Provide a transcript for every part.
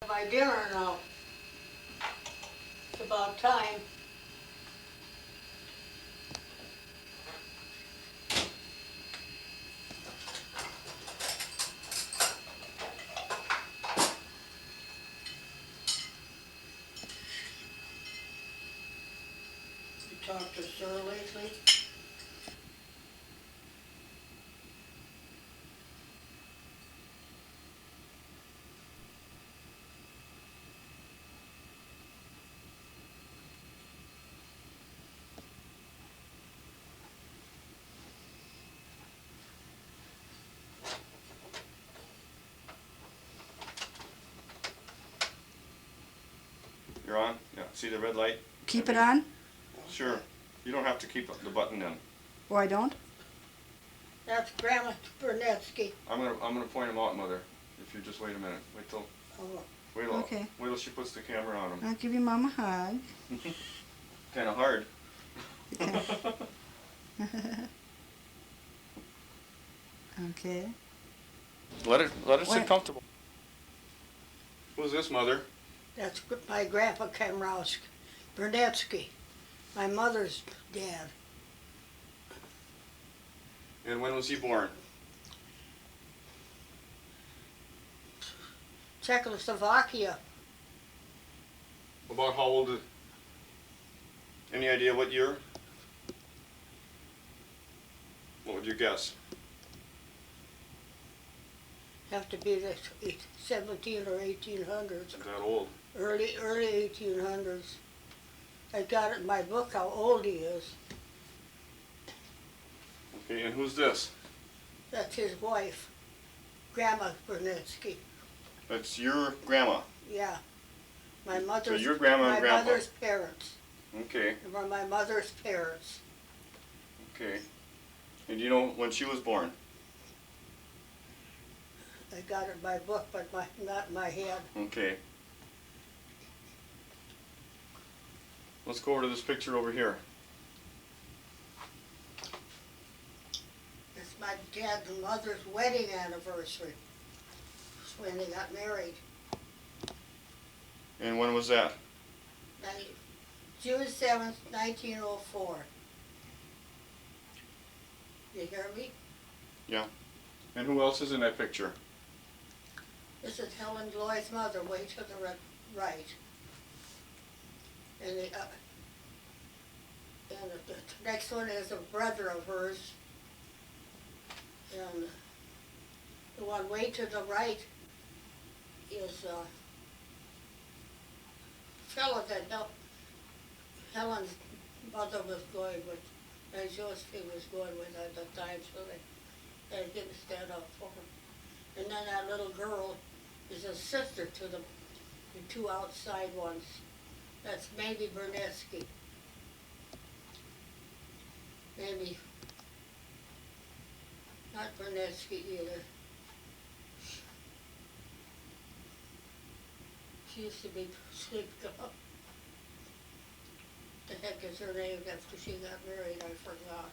My dinner now. It's about time. You talked to Sir lately? You're on? Yeah. See the red light? Keep it on? Sure. You don't have to keep the button in. Oh, I don't? That's Grandma Bernetsky. I'm gonna point him out, Mother. If you just wait a minute. Wait till Okay. wait till she puts the camera on him. I'll give you Mom a hug. Kinda hard. Okay. Let it sit Wait. comfortable. Who's this, Mother? That's my Grandpa Kamrowski. Bernetsky. My mother's dad. And when was he born? Czechoslovakia. About how old? Any idea what year? What would you guess? Have to be the 17 or 1800s. Is that old? Early 1800s. I got it in my book how old he is. Okay, and who's this? That's his wife, Grandma Bernetsky. That's your grandma. Yeah. My mother's, your grandma and my grandpa. mother's parents. Okay, They were my mother's parents. okay. And do you know when she was born? I got it in my book, but not in my head. Okay. Let's go over to this picture over here. It's my dad and mother's wedding anniversary. It's when they got married. And when was that? June 7th, 1904. You hear me? Yeah. And who else is in that picture? This is Helen Lloyd's mother, way to the right. And the next one is a brother of hers. And the one way to the right is a fellow that Helen's mother was going with, and Josephine was going with at the time, so they had to stand up for her. And then that little girl is a sister to the two outside ones. That's maybe Bernetsky. Maybe not Bernetsky either. She used to be Sleep Girl. The heck is her name after she got married? I forgot.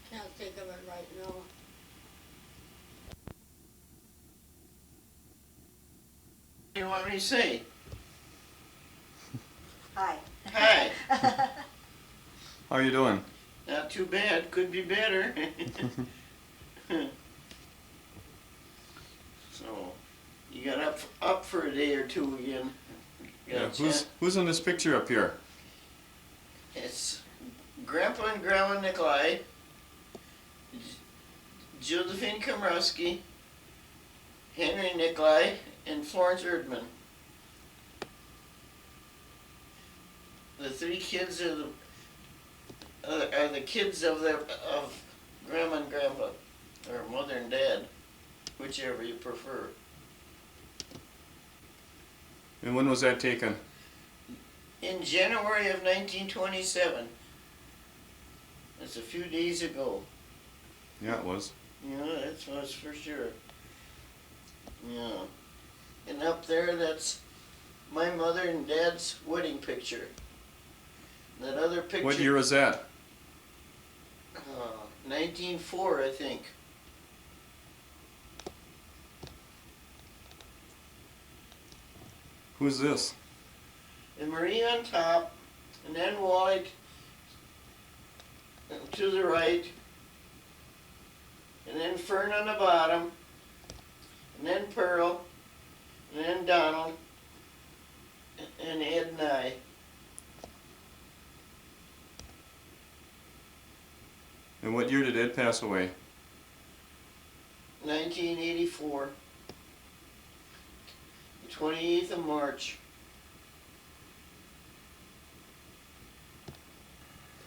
Can't think of it right now. What do you want me to say? Hi. Hi. How are you doing? Not too bad. Could be better. So, you got up for a day or two again. Yeah. Who's in this picture up here? It's Grandpa and Grandma Nikolai, Josephine Kamrowski, Henry Nikolai, and Florence Erdman. The three kids are the kids of Grandma and Grandpa, or Mother and Dad, whichever you prefer. And when was that taken? In January of 1927. That's a few days ago. Yeah, it was. Yeah, that was for sure. Yeah. And up there, that's my mother and dad's wedding picture. That other picture. What year was that? 1904, I think. Who's this? And Marie on top, and then Wally to the right, and then Fern on the bottom, and then Pearl, and then Donald, and Ed and I. And what year did Ed pass away? 1984, the 28th of March.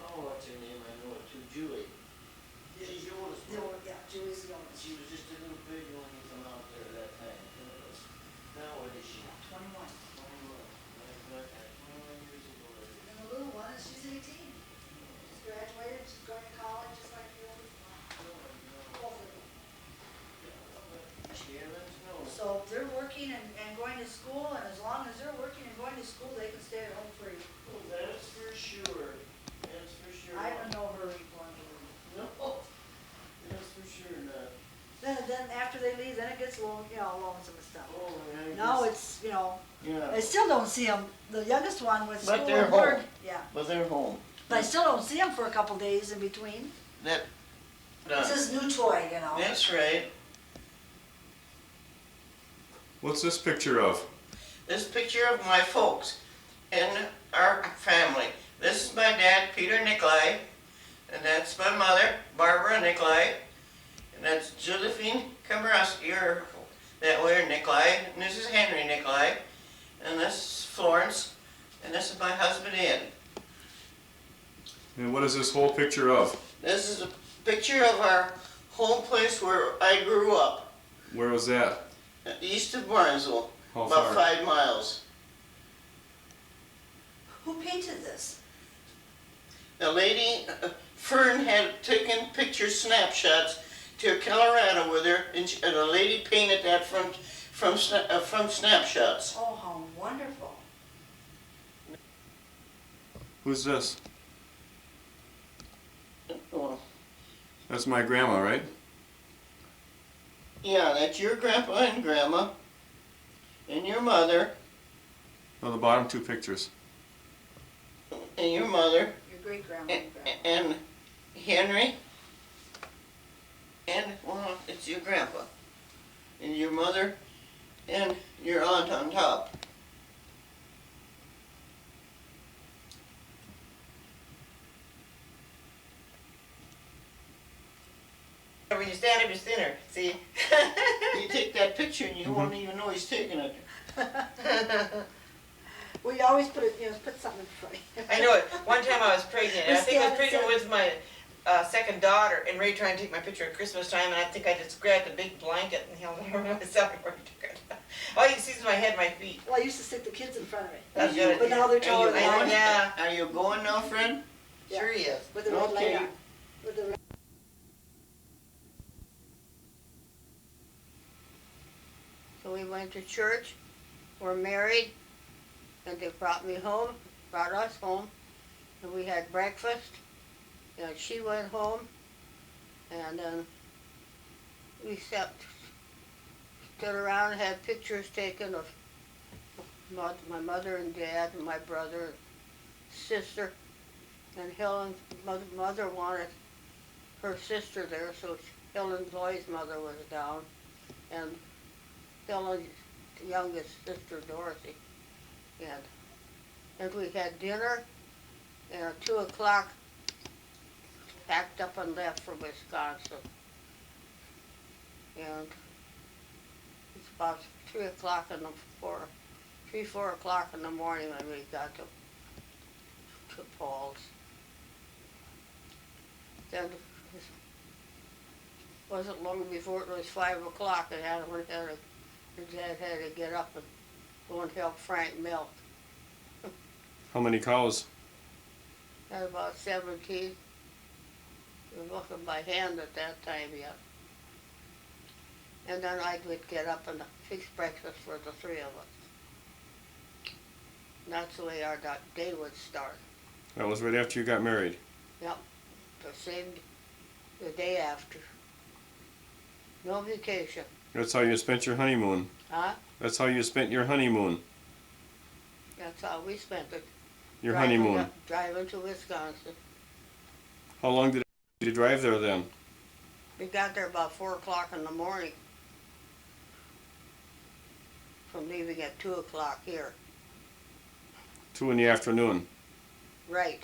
Oh, what's her name? I know it too. Julie. She's the oldest one. Yeah, Julie's the oldest. She was just a little baby when you come out there that time. Now what is she? 21. 21. Like that. 21 years ago. And the little one, she's 18. She's graduated, she's going to college just like the oldest one. Both of them. Yeah, that's no. So they're working and going to school, and as long as they're working and going to school, they can stay at home free. Oh, that's for sure. That's for sure. I have no hurry going to work. No. That's for sure not. Then after they leave, then it gets lonesome and stuff. Oh, yeah. Now it's, Yeah. I still don't see them. The youngest one with But school they're and work. home. Yeah. But they're home. But I still don't see them for a couple days in between. That. It's his new toy, That's right. What's this picture of? This picture of my folks and our family. This is my dad, Peter Nikolai, and that's my mother, Barbara Nikolai, and that's Josephine Kamrowski, or that way, Nikolai, and this is Henry Nikolai, and this is Florence, and this is my husband, Ed. And what is this whole picture of? This is a picture of our home place where I grew up, Where was that? east of Barnesville, How about far? 5 miles. Who painted this? The lady, Fern, had taken picture snapshots to Colorado with her, and the lady painted that from snapshots. Oh, how wonderful. Who's this? Oh, That's my grandma, right? yeah, that's your grandpa and grandma, and your mother, Oh, the bottom two pictures. and your mother, Your great grandma and grandma. and Henry, and, well, it's your grandpa, and your mother, and your aunt on top. When you stand up, you're thinner. See? You take that picture and you won't even know he's taking it. Well, you always put something in front of you. I know it. One time I was pregnant, and I think I was pregnant Stand- with my second daughter, and Ray tried to take my picture at Christmas time, and I think I just grabbed a big blanket and held it over myself before he took it. All you can see is my head and my feet. Well, I used to stick the kids in front of me. That's good. But now they're taller than I know, I am. yeah. Are you going now, friend? Yeah. Sure he is. With the red light Okay. on. With the red. So we went to church, we're married, and they brought us home, and we had breakfast, and she went home, and then we stood around and had pictures taken of my mother and dad and my brother and sister, and Helen's mother wanted her sister there, so Helen Zoe's mother was down, and Helen's youngest sister, Dorothy. And we had dinner, and at 2 o'clock, packed up and left for Wisconsin. And it's about 3 o'clock in the 4 o'clock in the morning when we got to Paul's. Then it wasn't long before it was 5 o'clock, and Dad had to get up and go and help Frank milk. How many cows? Had about 17. We were working by hand at that time yet. And then I would get up and fix breakfast for the three of us. And that's the way our day would start. That was right after you got married. Yep, the day after. No vacation. That's how you spent your honeymoon. Huh? That's how you spent your honeymoon. That's how we spent it. Your Driving honeymoon. up- Driving to Wisconsin. How long did you drive there then? We got there about 4 o'clock in the morning. From leaving at 2 o'clock here. 2 in the afternoon. Right.